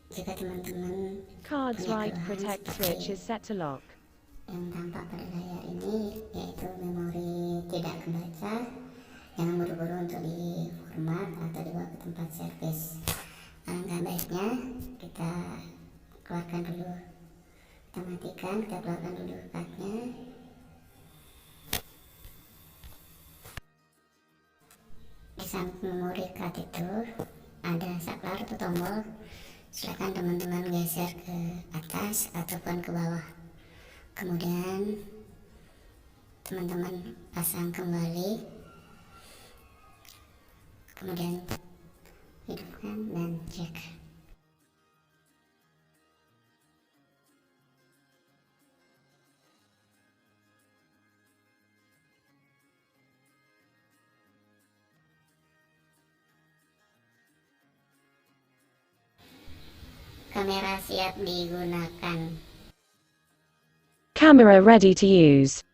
Jika teman-teman Cards punya write keluhan protect switch seperti is set to lock. yang tampak pada layar ini, yaitu memori tidak kebaca, jangan buru-buru untuk di format atau dibawa ke tempat servis. Alangkah baiknya kita keluarkan dulu, kita matikan, kita keluarkan dulu cardnya. Di samping memori card itu ada saklar atau tombol, silakan teman-teman geser ke atas ataupun ke bawah, kemudian teman-teman pasang kembali, kemudian hidupkan dan cek. Kamera siap digunakan. Camera ready to use.